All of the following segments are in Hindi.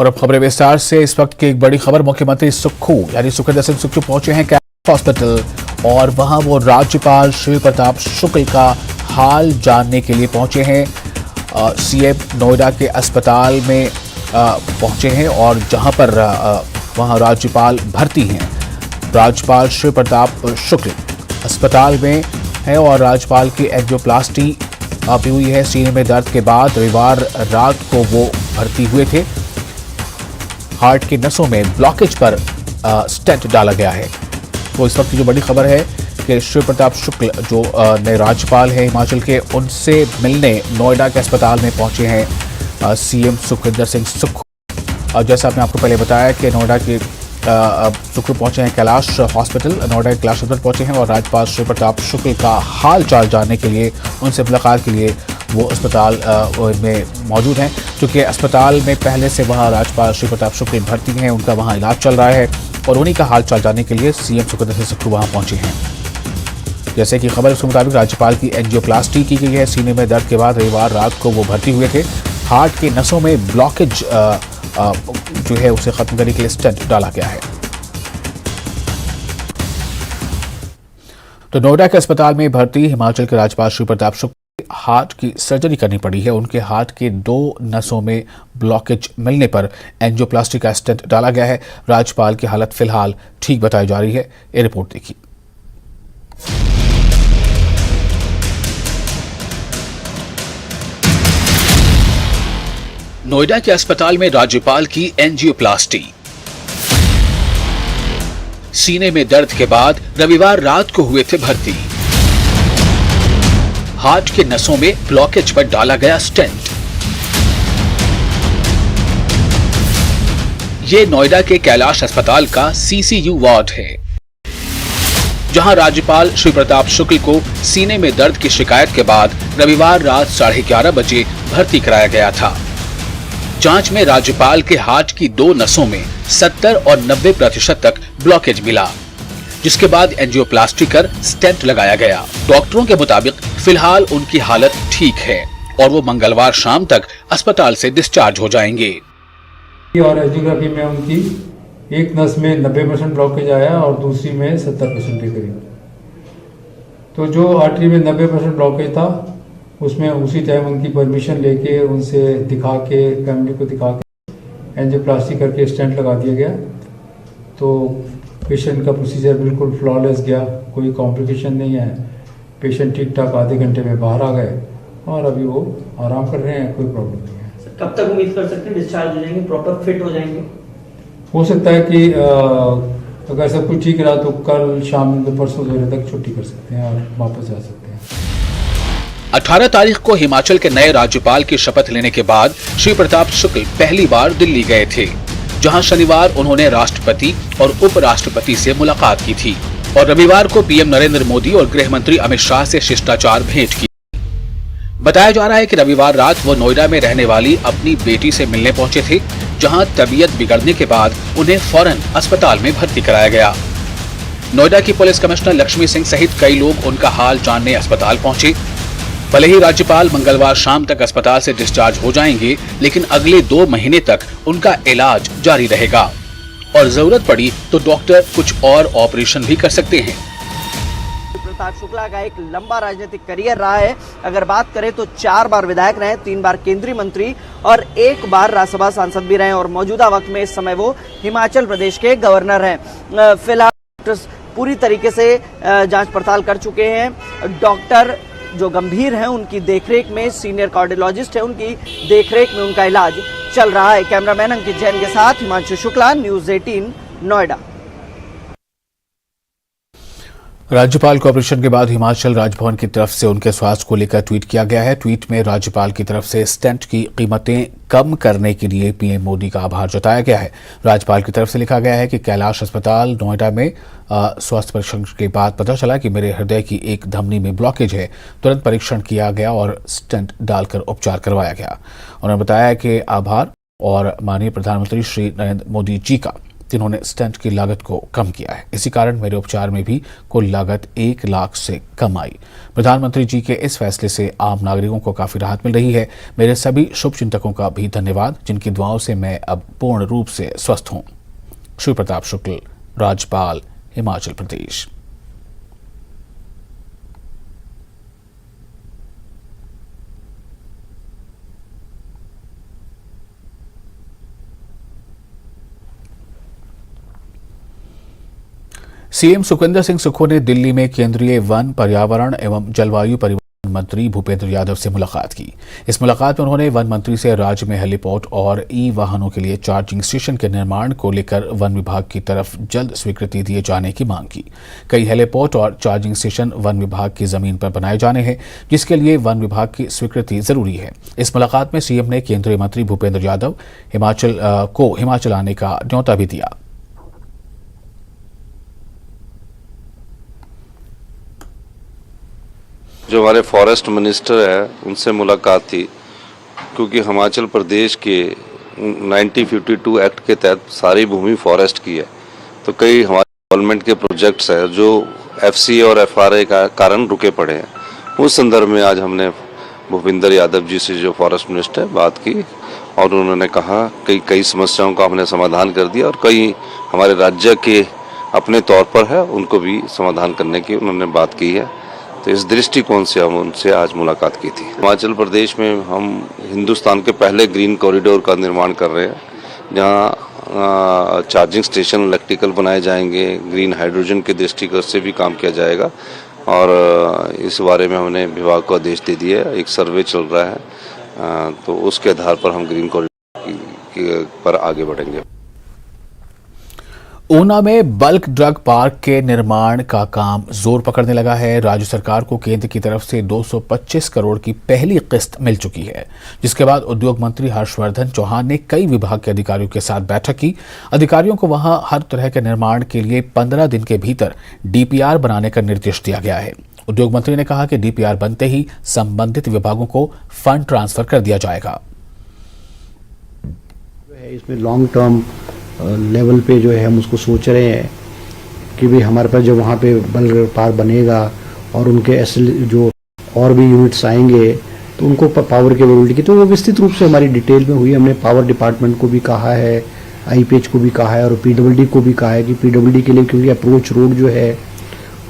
और अब खबरें विस्तार से। इस वक्त की एक बड़ी खबर, मुख्यमंत्री सुक्खू यानी सुखविंदर सिंह सुक्खू पहुंचे हैं कैलाश हॉस्पिटल और वहां वो राज्यपाल श्री प्रताप शुक्ल का हाल जानने के लिए पहुंचे हैं। सीएम नोएडा के अस्पताल में पहुंचे हैं और जहां पर वहां राज्यपाल भर्ती हैं। राज्यपाल श्री प्रताप शुक्ल अस्पताल में है और राज्यपाल की एंजियोप्लास्टी भी हुई है। सीने में दर्द के बाद रविवार रात को वो भर्ती हुए थे। हार्ट की नसों में ब्लॉकेज पर स्टेंट डाला गया है। तो इस वक्त की जो बड़ी खबर है कि श्री प्रताप शुक्ल जो नए राज्यपाल हैं हिमाचल के, उनसे मिलने नोएडा के अस्पताल में पहुंचे हैं सीएम सुखविंदर सिंह सुक्खू। और जैसा आपने आपको पहले बताया कि नोएडा के सुक्खू पहुंचे हैं कैलाश हॉस्पिटल, नोएडा के कैलाश हॉस्पिटल पहुंचे हैं और राज्यपाल श्री प्रताप शुक्ल का हाल चाल जानने के लिए, उनसे मुलाकात के लिए वो अस्पताल में मौजूद हैं। क्योंकि अस्पताल में पहले से वहाँ राज्यपाल श्री प्रताप शुक्ल भर्ती हैं, उनका वहाँ इलाज चल रहा है और उन्हीं का हाल चाल जानने के लिए सीएम सुखविंदर सिंह सुक्खू वहाँ पहुंचे हैं। जैसे कि खबर उसके मुताबिक राज्यपाल की एंजियोप्लास्टी की गई है। सीने में दर्द के बाद रविवार रात को वो भर्ती हुए थे। हार्ट की नसों में ब्लॉकेज जो है उसे खत्म करने के लिए स्टेंट डाला गया है। तो नोएडा के अस्पताल में भर्ती हिमाचल के राज्यपाल श्री प्रताप शुक्ल हार्ट की सर्जरी करनी पड़ी है। उनके हार्ट के 2 नसों में ब्लॉकेज मिलने पर एंजियोप्लास्टी का स्टेंट डाला गया है। राज्यपाल की हालत फिलहाल ठीक बताई जा रही है। ये रिपोर्ट देखिए। नोएडा के अस्पताल में राज्यपाल की एंजियोप्लास्टी। सीने में दर्द के बाद रविवार रात को हुए थे भर्ती। हार्ट के नसों में ब्लॉकेज पर डाला गया स्टेंट। ये नोएडा के कैलाश अस्पताल का सीसीयू वार्ड है, जहां राज्यपाल श्री प्रताप शुक्ल को सीने में दर्द की शिकायत के बाद रविवार रात 11:30 बजे भर्ती कराया गया था। जांच में राज्यपाल के हार्ट की 2 नसों में 70 और 90% तक ब्लॉकेज मिला, जिसके बाद एंजियोप्लास्टी कर स्टेंट लगाया गया। डॉक्टरों के मुताबिक फिलहाल उनकी हालत ठीक है और वो मंगलवार शाम तक अस्पताल से डिस्चार्ज हो जाएंगे। और एंजियोग्राफी में उनकी एक नस में 90% ब्लॉकेज आया और दूसरी में 70% के करीब। तो जो आर्टरी में 90% ब्लॉकेज था उसमें उसी टाइम उनकी परमिशन लेके उनसे दिखा के, फैमिली को दिखा के एंजियोप्लास्टी करके स्टेंट लगा दिया गया। तो पेशेंट का प्रोसीजर बिल्कुल फ्लॉलेस गया, कोई कॉम्प्लिकेशन नहीं है। पेशेंट ठीक ठाक आधे घंटे में बाहर आ गए और अभी वो आराम कर रहे हैं, कोई प्रॉब्लम नहीं है। कब तक उम्मीद कर सकते हैं डिस्चार्ज हो जाएंगे, प्रॉपर फिट हो जाएंगे? हो सकता है कि अगर सब कुछ ठीक रहा तो कल शाम में परसों सवेरे तक छुट्टी कर सकते हैं और वापस जा सकते हैं। 18 तारीख को हिमाचल के नए राज्यपाल की शपथ लेने के बाद श्री प्रताप शुक्ल पहली बार दिल्ली गए थे, जहां शनिवार उन्होंने राष्ट्रपति और उपराष्ट्रपति से मुलाकात की थी और रविवार को पीएम नरेंद्र मोदी और गृह मंत्री अमित शाह से शिष्टाचार भेंट की। बताया जा रहा है कि रविवार रात वो नोएडा में रहने वाली अपनी बेटी से मिलने पहुंचे थे, जहां तबीयत बिगड़ने के बाद उन्हें फौरन अस्पताल में भर्ती कराया गया। नोएडा की पुलिस कमिश्नर लक्ष्मी सिंह सहित कई लोग उनका हाल जानने अस्पताल पहुंचे। भले ही राज्यपाल मंगलवार शाम तक अस्पताल से डिस्चार्ज हो जाएंगे, लेकिन अगले 2 महीने तक उनका इलाज जारी रहेगा और जरूरत पड़ी तो डॉक्टर कुछ और ऑपरेशन भी कर सकते हैं। प्रताप शुक्ला का एक लंबा राजनीतिक करियर रहा है। अगर बात करें तो 4 बार विधायक रहे, 3 बार केंद्रीय मंत्री और 1 बार राज्यसभा सांसद भी रहे और मौजूदा वक्त में इस समय वो हिमाचल प्रदेश के गवर्नर हैं। फिलहाल पूरी तरीके से जांच पड़ताल कर चुके हैं। डॉक्टर जो गंभीर हैं उनकी देखरेख में, सीनियर कार्डियोलॉजिस्ट है, उनकी देखरेख में उनका इलाज चल रहा है। कैमरामैन अंकित जैन के साथ हिमांशु शुक्ला, न्यूज़ 18 नोएडा। राज्यपाल को ऑपरेशन के बाद हिमाचल राजभवन की तरफ से उनके स्वास्थ्य को लेकर ट्वीट किया गया है। ट्वीट में राज्यपाल की तरफ से स्टेंट की कीमतें कम करने के लिए पीएम मोदी का आभार जताया गया है। राज्यपाल की तरफ से लिखा गया है कि कैलाश अस्पताल नोएडा में स्वास्थ्य परीक्षण के बाद पता चला कि मेरे हृदय की एक धमनी में ब्लॉकेज है। तुरंत परीक्षण किया गया और स्टेंट डालकर उपचार करवाया गया। उन्होंने बताया कि आभार और माननीय प्रधानमंत्री श्री नरेंद्र मोदी जी का जिन्होंने स्टेंट की लागत को कम किया है। इसी कारण मेरे उपचार में भी कुल लागत 1 लाख से कम आई। प्रधानमंत्री जी के इस फैसले से आम नागरिकों को काफी राहत मिल रही है। मेरे सभी शुभचिंतकों का भी धन्यवाद, जिनकी दुआओं से मैं अब पूर्ण रूप से स्वस्थ हूं। शिव प्रताप शुक्ल, राज्यपाल, हिमाचल प्रदेश। सीएम सुखविंदर सिंह सुक्खू ने दिल्ली में केंद्रीय वन, पर्यावरण एवं जलवायु परिवर्तन मंत्री भूपेंद्र यादव से मुलाकात की। इस मुलाकात में उन्होंने वन मंत्री से राज्य में हेलीपोर्ट और ई वाहनों के लिए चार्जिंग स्टेशन के निर्माण को लेकर वन विभाग की तरफ जल्द स्वीकृति दिए जाने की मांग की। कई हेलीपोर्ट और चार्जिंग स्टेशन वन विभाग की जमीन पर बनाए जाने हैं, जिसके लिए वन विभाग की स्वीकृति जरूरी है। इस मुलाकात में सीएम ने केंद्रीय मंत्री भूपेंद्र यादव को हिमाचल आने का न्योता भी दिया। जो हमारे फॉरेस्ट मिनिस्टर है उनसे मुलाकात थी, क्योंकि हिमाचल प्रदेश के 1952 एक्ट के तहत सारी भूमि फॉरेस्ट की है, तो कई हमारे डेवलपमेंट के प्रोजेक्ट्स हैं जो एफसीए और एफआरए का कारण रुके पड़े हैं। उस संदर्भ में आज हमने भूपेंद्र यादव जी से, जो फॉरेस्ट मिनिस्टर, बात की और उन्होंने कहा कई समस्याओं का हमने समाधान कर दिया और कई हमारे राज्य के अपने तौर पर है उनको भी समाधान करने की उन्होंने बात की है। तो इस दृष्टिकोण से हम उनसे आज मुलाकात की थी। हिमाचल प्रदेश में हम हिंदुस्तान के पहले ग्रीन कॉरिडोर का निर्माण कर रहे हैं, जहां चार्जिंग स्टेशन इलेक्ट्रिकल बनाए जाएंगे, ग्रीन हाइड्रोजन के दृष्टिकोण से भी काम किया जाएगा और इस बारे में हमने विभाग को आदेश दे दिए। एक सर्वे चल रहा है, तो उसके आधार पर हम ग्रीन कॉरिडोर पर आगे बढ़ेंगे। ऊना में बल्क ड्रग पार्क के निर्माण का काम जोर पकड़ने लगा है। राज्य सरकार को केंद्र की तरफ से 225 करोड़ की पहली किस्त मिल चुकी है, जिसके बाद उद्योग मंत्री हर्षवर्धन चौहान ने कई विभाग के अधिकारियों के साथ बैठक की। अधिकारियों को वहां हर तरह के निर्माण के लिए 15 दिन के भीतर डीपीआर बनाने का निर्देश दिया गया है। उद्योग मंत्री ने कहा कि डीपीआर बनते ही संबंधित विभागों को फंड ट्रांसफर कर दिया जाएगा। इसमें लॉन्ग टर्म लेवल पे जो है हम उसको सोच रहे हैं कि भी हमारे पास जब वहाँ पे बल्क पार्क बनेगा और उनके जो और भी यूनिट्स आएंगे तो उनको पावर केपेबिलिटी की तो वो विस्तृत रूप से हमारी डिटेल में हुई। हमने पावर डिपार्टमेंट को भी कहा है, आईपीएच को भी कहा है और पीडब्ल्यूडी को भी कहा है कि पीडब्ल्यूडी के लिए, क्योंकि अप्रोच रोड जो है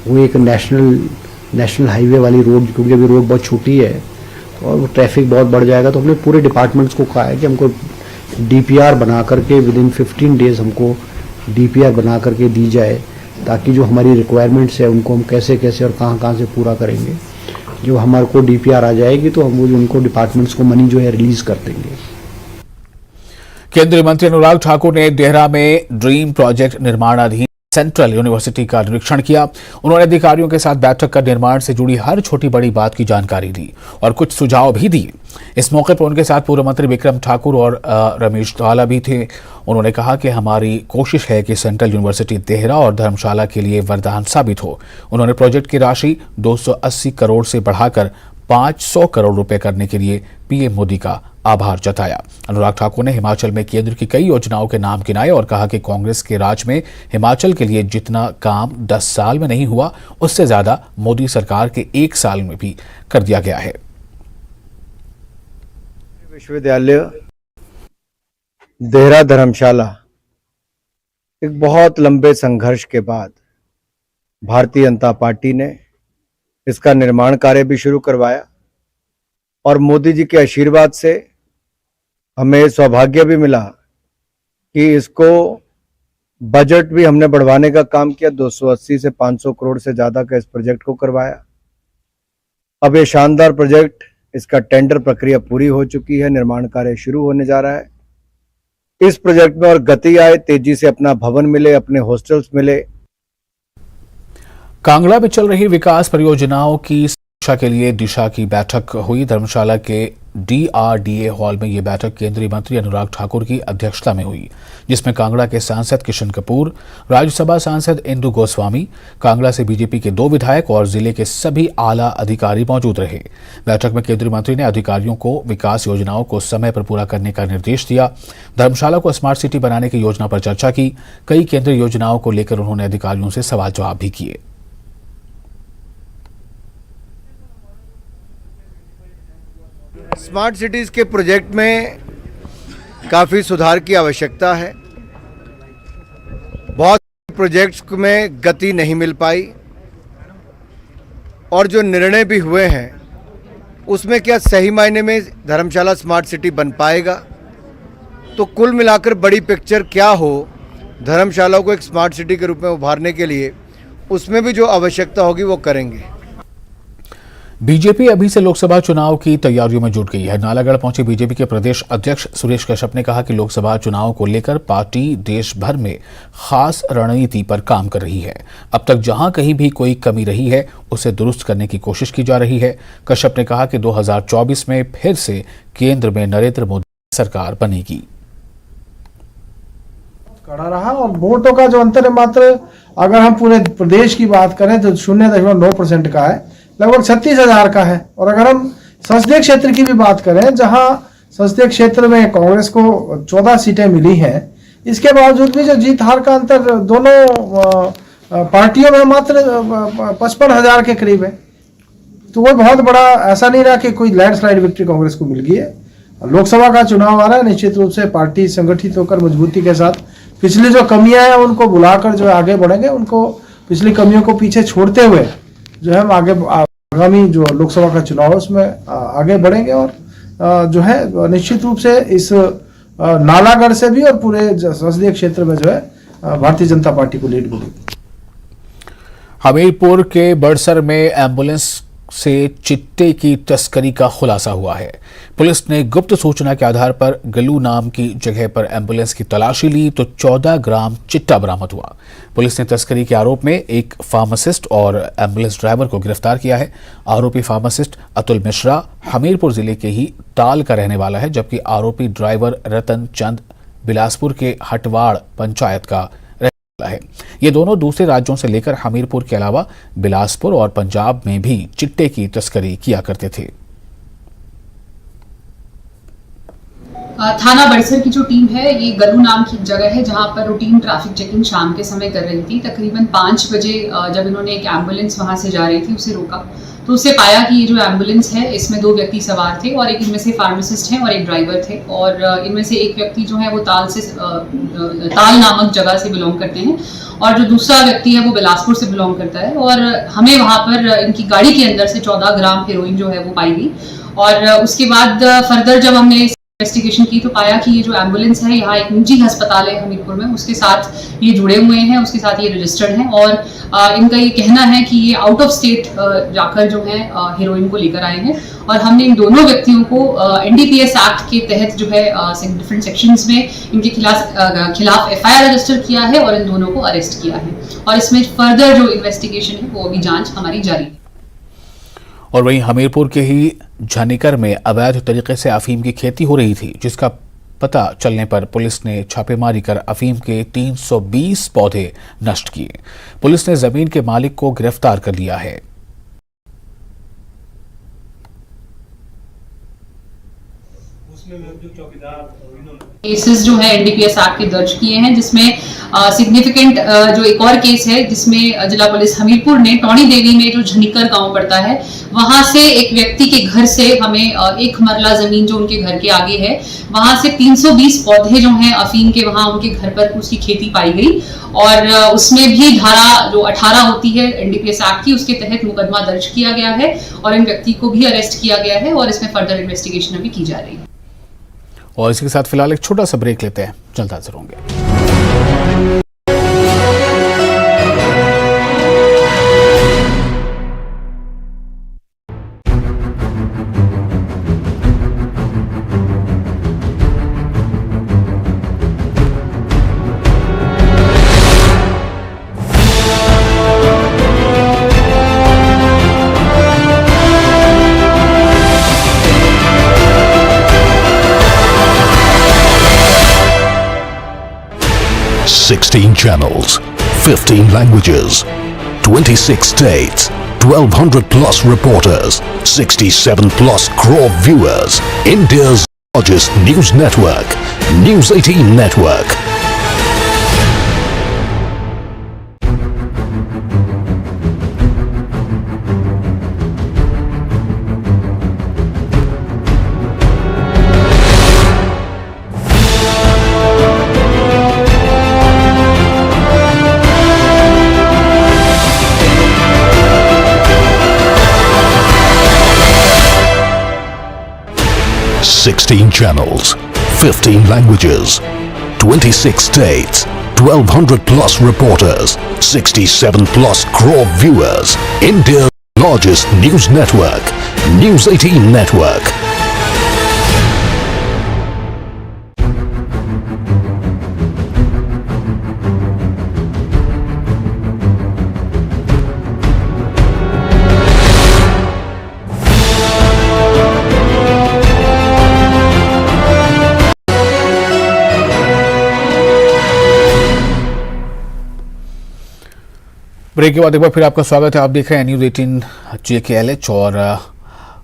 वो एक नेशनल हाईवे वाली रोड, क्योंकि अभी रोड बहुत छोटी है और वो ट्रैफिक बहुत बढ़ जाएगा, तो हमने पूरे डिपार्टमेंट्स को कहा है कि हमको डीपीआर बना करके विदिन 15 डेज हमको डीपीआर बना करके दी जाए, ताकि जो हमारी रिक्वायरमेंट्स है उनको हम कैसे कैसे और कहाँ से पूरा करेंगे। जो हमारे को डीपीआर आ जाएगी तो हम वो उनको डिपार्टमेंट्स को मनी जो है रिलीज कर देंगे। केंद्रीय मंत्री अनुराग ठाकुर ने देहरा में ड्रीम प्रोजेक्ट निर्माणाधीन सेंट्रल यूनिवर्सिटी का निरीक्षण किया। उन्होंने अधिकारियों के साथ बैठक कर निर्माण से जुड़ी हर छोटी बड़ी बात की जानकारी दी और कुछ सुझाव भी दिए। इस मौके पर उनके साथ पूर्व मंत्री विक्रम ठाकुर और रमेश धवाला भी थे। उन्होंने कहा कि हमारी कोशिश है कि सेंट्रल यूनिवर्सिटी देहरा और धर्मशाला के लिए वरदान साबित हो। उन्होंने प्रोजेक्ट की राशि 280 करोड़ से बढ़ाकर 500 करोड़ रुपए करने के लिए पीएम मोदी का आभार जताया। अनुराग ठाकुर ने हिमाचल में केंद्र की कई योजनाओं के नाम गिनाए और कहा कि कांग्रेस के राज में हिमाचल के लिए जितना काम 10 साल में नहीं हुआ, उससे ज्यादा मोदी सरकार के 1 साल में भी कर दिया गया है। विश्वविद्यालय देहरा धर्मशाला एक बहुत लंबे संघर्ष के बाद भारतीय जनता पार्टी ने इसका निर्माण कार्य भी शुरू करवाया और मोदी जी के आशीर्वाद से हमें सौभाग्य भी मिला कि इसको बजट भी हमने बढ़वाने का काम किया। 280 से 500 करोड़ से ज्यादा का इस प्रोजेक्ट को करवाया। अब ये शानदार प्रोजेक्ट, इसका टेंडर प्रक्रिया पूरी हो चुकी है, निर्माण कार्य शुरू होने जा रहा है। इस प्रोजेक्ट में और गति आए, तेजी से अपना भवन मिले, अपने हॉस्टल्स मिले। कांगड़ा में चल रही विकास परियोजनाओं की समीक्षा के लिए दिशा की बैठक हुई। धर्मशाला के DRDA हॉल में ये बैठक केंद्रीय मंत्री अनुराग ठाकुर की अध्यक्षता में हुई, जिसमें कांगड़ा के सांसद किशन कपूर, राज्यसभा सांसद इंदु गोस्वामी, कांगड़ा से बीजेपी के 2 विधायक और जिले के सभी आला अधिकारी मौजूद रहे। बैठक में केंद्रीय मंत्री ने अधिकारियों को विकास योजनाओं को समय पर पूरा करने का निर्देश दिया। धर्मशाला को स्मार्ट सिटी बनाने की योजना पर चर्चा की। कई केंद्रीय योजनाओं को लेकर उन्होंने अधिकारियों से सवाल जवाब भी किए। स्मार्ट सिटीज के प्रोजेक्ट में काफ़ी सुधार की आवश्यकता है। बहुत प्रोजेक्ट्स में गति नहीं मिल पाई और जो निर्णय भी हुए हैं उसमें क्या सही मायने में धर्मशाला स्मार्ट सिटी बन पाएगा। तो कुल मिलाकर बड़ी पिक्चर क्या हो, धर्मशाला को एक स्मार्ट सिटी के रूप में उभारने के लिए उसमें भी जो आवश्यकता होगी वो करेंगे। बीजेपी अभी से लोकसभा चुनाव की तैयारियों में जुट गई है। नालागढ़ पहुंचे बीजेपी के प्रदेश अध्यक्ष सुरेश कश्यप ने कहा कि लोकसभा चुनाव को लेकर पार्टी देश भर में खास रणनीति पर काम कर रही है। अब तक जहां कहीं भी कोई कमी रही है उसे दुरुस्त करने की कोशिश की जा रही है। कश्यप ने कहा कि 2024 में फिर से केंद्र में नरेंद्र मोदी सरकार बनेगी। कड़ा रहा और वोटों का जो अंतर है मात्र अगर हम पूरे प्रदेश की बात करें तो 0.9% का है, लगभग 36,000 का है। और अगर हम संसदीय क्षेत्र की भी बात करें, जहां संसदीय क्षेत्र में कांग्रेस को 14 सीटें मिली हैं, इसके बावजूद भी जो जीत हार का अंतर दोनों पार्टियों में मात्र 55,000 के करीब है। तो वो बहुत बड़ा ऐसा नहीं रहा कि कोई लैंडस्लाइड विक्ट्री कांग्रेस को मिल गई है। लोकसभा का चुनाव आ रहा है, निश्चित रूप से पार्टी संगठित होकर मजबूती के साथ पिछली जो कमियां हैं उनको बुलाकर जो आगे बढ़ेंगे, उनको पिछली कमियों को पीछे छोड़ते हुए जो है हम आगे आगामी जो लोकसभा का चुनाव है उसमें आगे बढ़ेंगे। और जो है निश्चित रूप से इस नालागढ़ से भी और पूरे संसदीय क्षेत्र में जो है भारतीय जनता पार्टी को लीड मिलेगी। हमीरपुर के बड़सर में एम्बुलेंस से चिट्टे की तस्करी का खुलासा हुआ है। पुलिस ने गुप्त सूचना के आधार पर गलू नाम की जगह पर एम्बुलेंस की तलाशी ली तो 14 ग्राम चिट्टा बरामद हुआ। पुलिस ने तस्करी के आरोप में एक फार्मासिस्ट और एम्बुलेंस ड्राइवर को गिरफ्तार किया है। आरोपी फार्मासिस्ट अतुल मिश्रा हमीरपुर जिले के ही ताल का रहने वाला है, जबकि आरोपी ड्राइवर रतन चंद बिलासपुर के हटवाड़ पंचायत का है। ये दोनों दूसरे राज्यों से लेकर हमीरपुर के अलावा बिलासपुर और पंजाब में भी चिट्टे की तस्करी किया करते थे। थाना बड़सर की जो टीम है ये गलू नाम की जगह है जहां पर रूटीन ट्रैफिक चेकिंग शाम के समय कर रही थी। तकरीबन 5 बजे जब इन्होंने एक एम्बुलेंस वहां से जा रही थी उसे रोका तो उसे पाया कि ये जो एम्बुलेंस है इसमें 2 व्यक्ति सवार थे और एक इनमें से फार्मासिस्ट हैं और एक ड्राइवर थे। और इनमें से एक व्यक्ति जो है वो ताल नामक जगह से बिलोंग करते हैं और जो दूसरा व्यक्ति है वो बिलासपुर से बिलोंग करता है। और हमें वहाँ पर इनकी गाड़ी के अंदर से 14 ग्राम हेरोइन जो है वो पाई गई। और उसके बाद फर्दर जब हमने इन्वेस्टिगेशन की तो पाया कि ये जो एम्बुलेंस है यहाँ एक निजी अस्पताल है हमीरपुर में, उसके साथ ये जुड़े हुए हैं, उसके साथ ये रजिस्टर्ड हैं। और इनका ये कहना है कि ये आउट ऑफ स्टेट जाकर जो है हीरोइन को लेकर आए हैं। और हमने इन दोनों व्यक्तियों को NDPS एक्ट के तहत जो है डिफरेंट सेक्शंस में इनके खिलाफ FIR रजिस्टर किया है और इन दोनों को अरेस्ट किया है। और इसमें फर्दर जो इन्वेस्टिगेशन है वो अभी जांच हमारी जारी है। और वहीं हमीरपुर के ही झनिकर में अवैध तरीके से अफीम की खेती हो रही थी, जिसका पता चलने पर पुलिस ने छापेमारी कर अफीम के 320 पौधे नष्ट किए। पुलिस ने जमीन के मालिक को गिरफ्तार कर लिया है। केसेस जो है NDPS एक्ट के दर्ज किए हैं, जिसमें सिग्निफिकेंट जो एक और केस है जिसमें जिला पुलिस हमीरपुर ने टौणी देवी में जो झनिकर गांव पड़ता है वहां से एक व्यक्ति के घर से हमें एक मरला जमीन जो उनके घर के आगे है वहां से 320 पौधे जो हैं अफीम के वहां उनके घर पर उसकी खेती पाई गई। और उसमें भी धारा जो 18 होती है NDPS एक्ट की उसके तहत मुकदमा दर्ज किया गया है और इन व्यक्ति को भी अरेस्ट किया गया है और इसमें फर्दर इन्वेस्टिगेशन अभी की जा रही है। और इसी के साथ फिलहाल एक छोटा सा ब्रेक लेते हैं, जल्द हाजिर होंगे। 16 channels, 15 languages, 26 states, 1200 plus reporters, 67 plus crore viewers. India's largest news network, News 18 Network. Sixteen channels, 15 languages, 26 states, 1200 plus reporters, 67 plus crore viewers. India's largest news network, News 18 Network. Break के बाद एक बार फिर आपका स्वागत है। आप देख रहे हैं न्यूज़ 18 JKLH और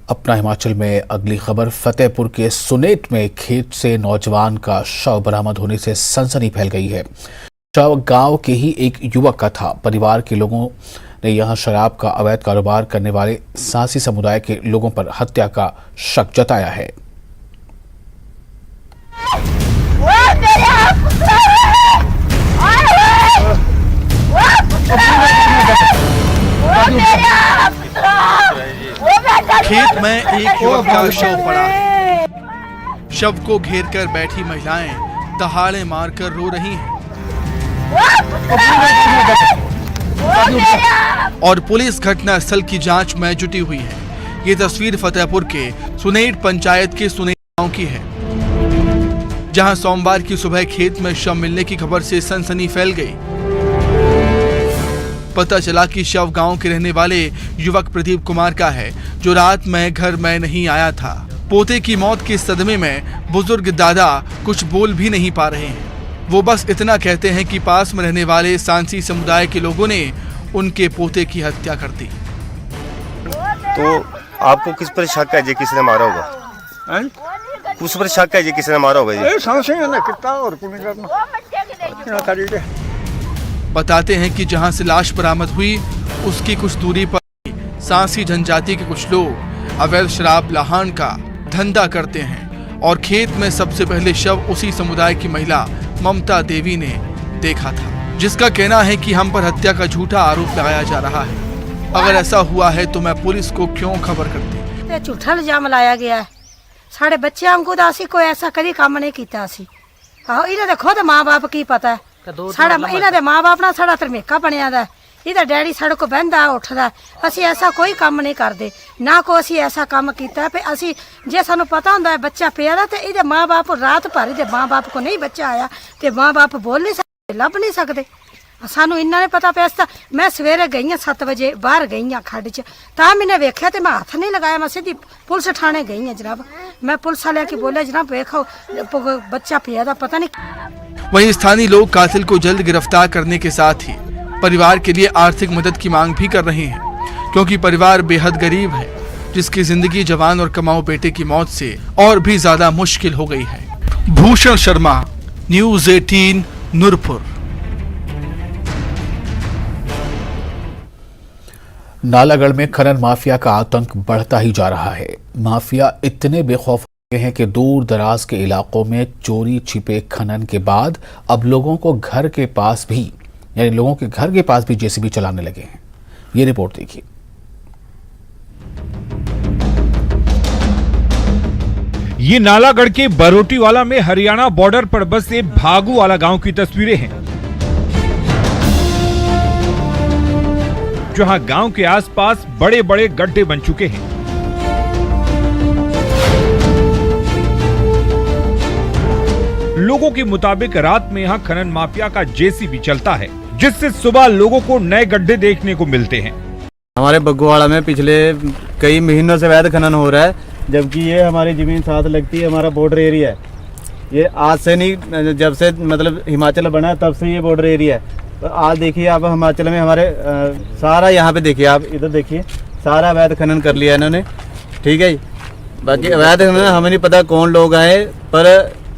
अपना हिमाचल में अगली खबर। फतेहपुर के सुनेट में खेत से नौजवान का शव बरामद होने से सनसनी फैल गई है। शव गांव के ही एक युवक का था। परिवार के लोगों ने यहां शराब का अवैध कारोबार करने वाले सांसी समुदाय के लोगों पर हत्या का शक जताया है। खेत में एक युवक का शव पड़ा है। शव को घेरकर बैठी महिलाएं दहाड़े मारकर रो रही हैं और पुलिस घटनास्थल की जांच में जुटी हुई है। ये तस्वीर फतेहपुर के सुनेट पंचायत के सुनेट गांव की है, जहां सोमवार की सुबह खेत में शव मिलने की खबर से सनसनी फैल गई। पता चला कि शव गांव के रहने वाले युवक प्रदीप कुमार का है, जो रात में घर में नहीं आया था। पोते की मौत के सदमे में बुजुर्ग दादा कुछ बोल भी नहीं पा रहे हैं। वो बस इतना कहते हैं कि पास में रहने वाले सांसी समुदाय के लोगों ने उनके पोते की हत्या कर दी। तो आपको किस पर शक है? किसने मारा होगा? किस पर शक है? किसने मारा होगा? बताते हैं कि जहां से लाश बरामद हुई उसकी कुछ दूरी पर सांसी जनजाति के कुछ लोग अवैध शराब लाहन का धंधा करते हैं और खेत में सबसे पहले शव उसी समुदाय की महिला ममता देवी ने देखा था, जिसका कहना है कि हम पर हत्या का झूठा आरोप लगाया जा रहा है। अगर ऐसा हुआ है तो मैं पुलिस को क्यों खबर करती? झूठा इल्जाम लाया गया है। साढ़े बच्चे हमको कोई ऐसा कभी काम नहीं किया। इन्हें खुद माँ बाप की पता है। साढ़ा इन्हों के माँ बाप ना साढ़ा धर्मेका बनया दा। इहदा डैडी साढ़े को बहदा उठदा। असी ऐसा कोई काम नहीं करते, ना को असी ऐसा काम किया पे असी जे सानू पता होंदा है बच्चा पिया दा ते इहदे माँ बाप रात भर इहदे माँ बाप को नहीं बच्चा आया ते माँ बाप बोल नहीं सकते, लभ नहीं सकते। सानू इन्ना नहीं पता पिया। मैं सवेरे गई 7 बजे बाहर गई खड्ड च, तां मैंने वेख्या ते मैं हाथ नहीं लगाया। मैं सीधी पुलिस थाने गई जनाब। मैं पुलिस वाले की बोलिया जनाब वेखो बच्चा पिया दा पता नहीं। वहीं स्थानीय लोग कातिल को जल्द गिरफ्तार करने के साथ ही परिवार के लिए आर्थिक मदद की मांग भी कर रहे हैं, क्योंकि परिवार बेहद गरीब है, जिसकी जिंदगी जवान और कमाऊ बेटे की मौत से और भी ज्यादा मुश्किल हो गई है। भूषण शर्मा, न्यूज़ 18 नूरपुर। नालागढ़ में खनन माफिया का आतंक बढ़ता ही जा रहा है। माफिया इतने बेखौफ हैं कि दूर दराज के इलाकों में चोरी छिपे खनन के बाद अब लोगों के घर के पास भी जेसीबी चलाने लगे हैं। ये रिपोर्ट देखिए। ये नालागढ़ के बरोटीवाला में हरियाणा बॉर्डर पर बसे भागूवाला गांव की तस्वीरें हैं, जहां गांव के आसपास बड़े बड़े गड्ढे बन चुके हैं। लोगों के मुताबिक रात में यहाँ खनन माफिया का जेसीबी चलता है, जिससे सुबह लोगों को नए गड्ढे देखने को मिलते हैं। हमारे बग्गुवाड़ा में पिछले कई महीनों से अवैध खनन हो रहा है, जबकि ये हमारी जमीन साथ लगती है, हमारा बॉर्डर एरिया है। ये आज से नहीं, जब से मतलब हिमाचल बना तब से ये बॉर्डर एरिया है। तो आज देखिए आप हिमाचल में हमारे सारा यहाँ पे देखिए, आप इधर देखिए, सारा अवैध खनन कर लिया इन्होंने, ठीक है। बाकी अवैध खनन हमें नहीं पता कौन लोग आए, पर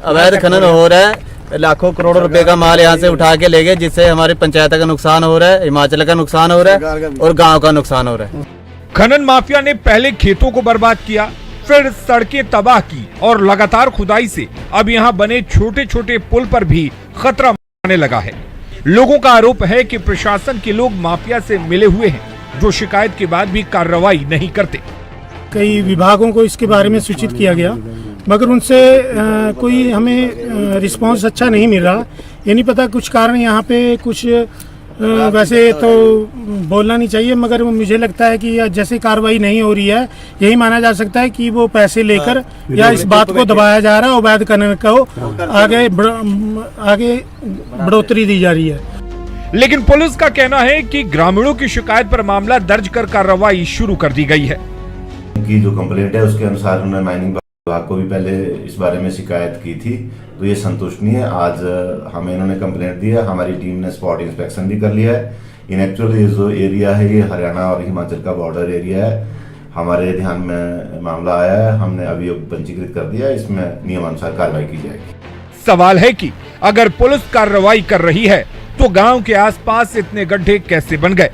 अवैध खनन हो रहा है। लाखों करोड़ों रुपए का माल यहाँ से उठा के ले गए, जिससे हमारी पंचायत का नुकसान हो रहा है, हिमाचल का नुकसान हो रहा है और गाँव का नुकसान हो रहा है। खनन माफिया ने पहले खेतों को बर्बाद किया, फिर सड़कें तबाह की और लगातार खुदाई से अब यहाँ बने छोटे छोटे पुल पर भी खतरा आने लगा है। लोगों का आरोप है कि प्रशासन के लोग माफिया से मिले हुए हैं, जो शिकायत के बाद भी कार्रवाई नहीं करते। कई विभागों को इसके बारे में सूचित किया गया, मगर उनसे कोई हमें रिस्पांस अच्छा नहीं मिल रहा। ये नहीं पता कुछ कारण यहाँ पे कुछ वैसे तो बोलना नहीं चाहिए, मगर मुझे लगता है कि जैसे कार्रवाई नहीं हो रही है, यही माना जा सकता है कि वो पैसे लेकर या इस बात को दबाया जा रहा है, अवैध खनन को आगे बढ़ोतरी दी जा रही है। लेकिन पुलिस का कहना है कि ग्रामीणों की शिकायत पर मामला दर्ज कर कार्रवाई शुरू कर दी गई है। की जो कंप्लेंट है उसके अनुसार उन्होंने माइनिंग विभाग को भी पहले इस बारे में शिकायत की थी, तो ये संतुष्टनीय है। आज हमें इन्होंने कंप्लेंट दी है, हमारी टीम ने स्पॉट इंस्पेक्शन भी कर लिया है। इन एक्चुअल ये जो एरिया है ये हरियाणा और हिमाचल का बॉर्डर एरिया है। हमारे ध्यान में मामला आया है, हमने अभियोग पंजीकृत कर दिया है, इसमें नियमानुसार कार्रवाई की जाएगी। सवाल है कि अगर पुलिस कार्रवाई कर रही है तो गांव के आसपास इतने गड्ढे कैसे बन गए।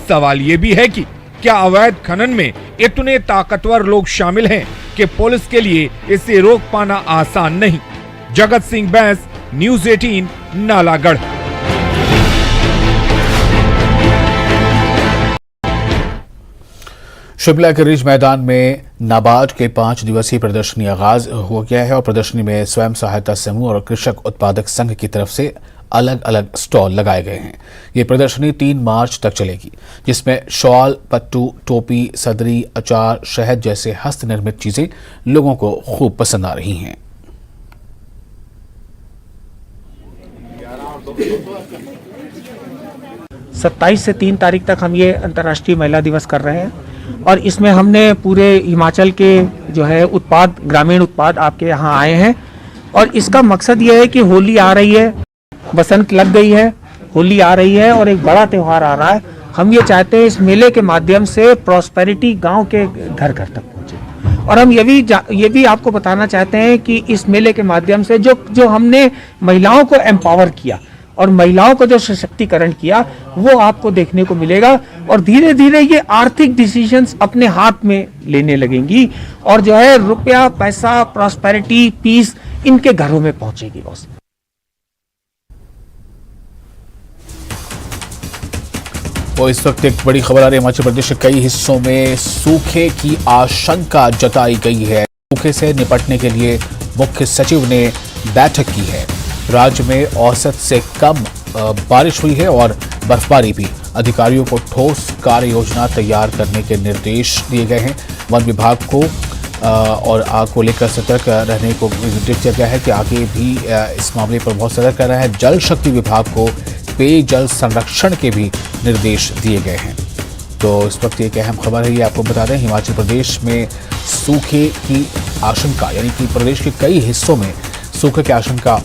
सवाल ये भी है कि क्या अवैध खनन में इतने ताकतवर लोग शामिल हैं कि पुलिस के लिए इसे रोक पाना आसान नहीं। जगत सिंह बैंस, न्यूज़ 18, नालागढ़। शिमला के रिज मैदान में नाबार्ड के 5 दिवसीय प्रदर्शनी आगाज हो गया है और प्रदर्शनी में स्वयं सहायता समूह और कृषक उत्पादक संघ की तरफ से अलग अलग स्टॉल लगाए गए हैं। ये प्रदर्शनी 3 मार्च तक चलेगी, जिसमें शॉल, पट्टू, टोपी, सदरी, अचार, शहद जैसे हस्त निर्मित चीजें लोगों को खूब पसंद आ रही हैं। सत्ताईस से 3 तारीख तक हम ये अंतर्राष्ट्रीय महिला दिवस कर रहे हैं और इसमें हमने पूरे हिमाचल के जो है उत्पाद, ग्रामीण उत्पाद आपके यहाँ आए हैं और इसका मकसद ये है कि होली आ रही है, बसंत लग गई है, होली आ रही है और एक बड़ा त्यौहार आ रहा है। हम ये चाहते हैं इस मेले के माध्यम से प्रॉस्पेरिटी गांव के घर घर तक पहुंचे और हम ये भी आपको बताना चाहते हैं कि इस मेले के माध्यम से जो हमने महिलाओं को एम्पावर किया और महिलाओं को जो सशक्तिकरण किया वो आपको देखने को मिलेगा और धीरे धीरे ये आर्थिक डिसीजंस अपने हाथ में लेने लगेंगी और जो है रुपया, पैसा, प्रॉस्पेरिटी, पीस इनके घरों में पहुंचेगी। बस और इस वक्त एक बड़ी खबर आ रही है। हिमाचल प्रदेश के कई हिस्सों में सूखे की आशंका जताई गई है। सूखे से निपटने के लिए मुख्य सचिव ने बैठक की है। राज्य में औसत से कम बारिश हुई है और बर्फबारी भी। अधिकारियों को ठोस कार्य योजना तैयार करने के निर्देश दिए गए हैं। वन विभाग को और आग को लेकर सतर्क रहने को निर्देश दिया गया है कि आगे भी इस मामले पर बहुत सतर्क रहना है। जल शक्ति विभाग को पेयजल संरक्षण के भी निर्देश दिए गए हैं। तो इस वक्त एक अहम खबर है, ये आपको बता दें, हिमाचल प्रदेश में सूखे की आशंका, यानी कि प्रदेश के कई हिस्सों में सूखे की आशंका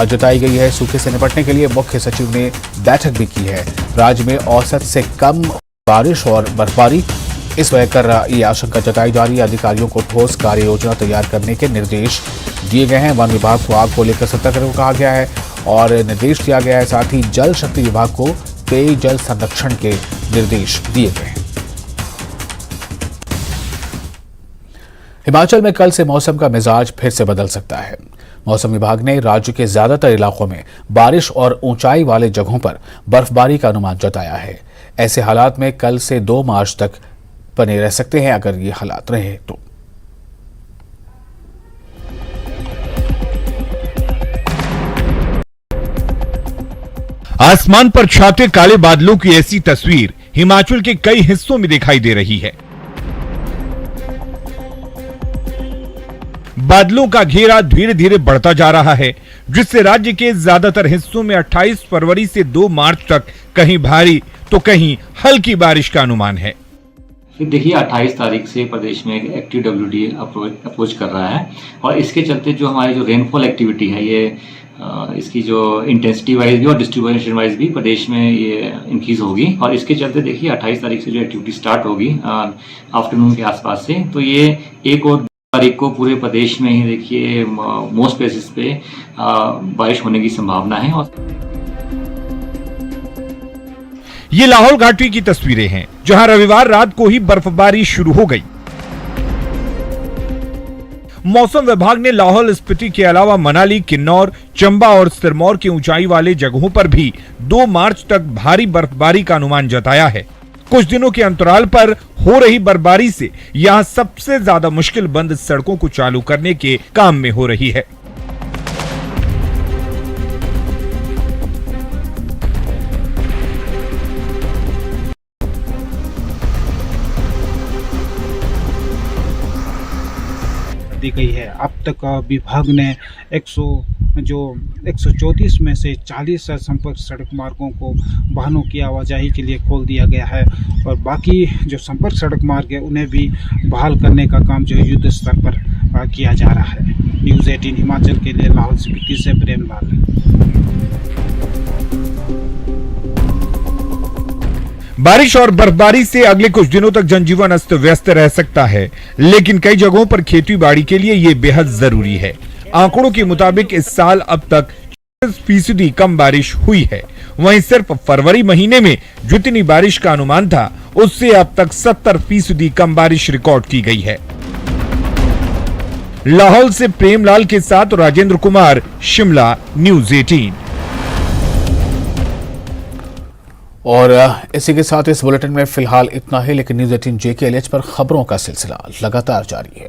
जताई गई है। सूखे से निपटने के लिए मुख्य सचिव ने बैठक भी की है। राज्य में औसत से कम बारिश और बर्फबारी, इस वजह कर ये आशंका जताई जा रही है। अधिकारियों को ठोस कार्य योजना तैयार करने के निर्देश दिए गए हैं। वन विभाग को आग को लेकर सतर्क रहने को कहा गया है और निर्देश दिया गया है। साथ ही जल शक्ति विभाग को पेयजल संरक्षण के निर्देश दिए गए हैं। हिमाचल में कल से मौसम का मिजाज फिर से बदल सकता है। मौसम विभाग ने राज्य के ज्यादातर इलाकों में बारिश और ऊंचाई वाले जगहों पर बर्फबारी का अनुमान जताया है। ऐसे हालात में कल से 2 मार्च तक बने रह सकते हैं अगर ये हालात रहे तो। आसमान पर छाते काले बादलों की ऐसी तस्वीर हिमाचल के कई हिस्सों में दिखाई दे रही है। बादलों का घेरा धीरे धीरे बढ़ता जा रहा है, जिससे राज्य के ज्यादातर हिस्सों में 28 फरवरी से 2 मार्च तक कहीं भारी तो कहीं हल्की बारिश का अनुमान है। फिर देखिए 28 तारीख से प्रदेश में एक एक्टिव WDA अप्रोच कर रहा है और इसके चलते जो हमारी जो रेनफॉल एक्टिविटी है ये इसकी जो इंटेंसिटी वाइज भी और डिस्ट्रीब्यूशन वाइज भी प्रदेश में ये इंक्रीज होगी और इसके चलते देखिए 28 तारीख से जो एक्टिविटी स्टार्ट होगी आफ्टरनून के आसपास से, तो ये 1 और 2 तारीख को पूरे प्रदेश में ही देखिए मोस्ट प्लेसेस पे बारिश होने की संभावना है। और ये लाहौल घाटी की तस्वीरें हैं जहां रविवार रात को ही बर्फबारी शुरू हो गई। मौसम विभाग ने लाहौल स्पीति के अलावा मनाली, किन्नौर, चंबा और सिरमौर के ऊंचाई वाले जगहों पर भी 2 मार्च तक भारी बर्फबारी का अनुमान जताया है। कुछ दिनों के अंतराल पर हो रही बर्फबारी से यहां सबसे ज्यादा मुश्किल बंद सड़कों को चालू करने के काम में हो रही है। दी गई है। अब तक विभाग ने 134 में से 40 संपर्क सड़क मार्गों को वाहनों की आवाजाही के लिए खोल दिया गया है और बाकी जो संपर्क सड़क मार्ग है उन्हें भी बहाल करने का काम जो युद्ध स्तर पर किया जा रहा है। न्यूज़ 18 हिमाचल के लिए लाहौल स्पीति से प्रेमलाल। बारिश और बर्फबारी से अगले कुछ दिनों तक जनजीवन अस्त व्यस्त रह सकता है, लेकिन कई जगहों पर खेती बाड़ी के लिए ये बेहद जरूरी है। आंकड़ों के मुताबिक इस साल अब तक 40% कम बारिश हुई है। वहीं सिर्फ फरवरी महीने में जितनी बारिश का अनुमान था उससे अब तक 70% कम बारिश रिकॉर्ड की गई है। लाहौल से प्रेमलाल के साथ राजेंद्र कुमार, शिमला, न्यूज़ 18। और इसी के साथ इस बुलेटिन में फिलहाल इतना ही, लेकिन न्यूज़ 18 JKLH पर खबरों का सिलसिला लगातार जारी है।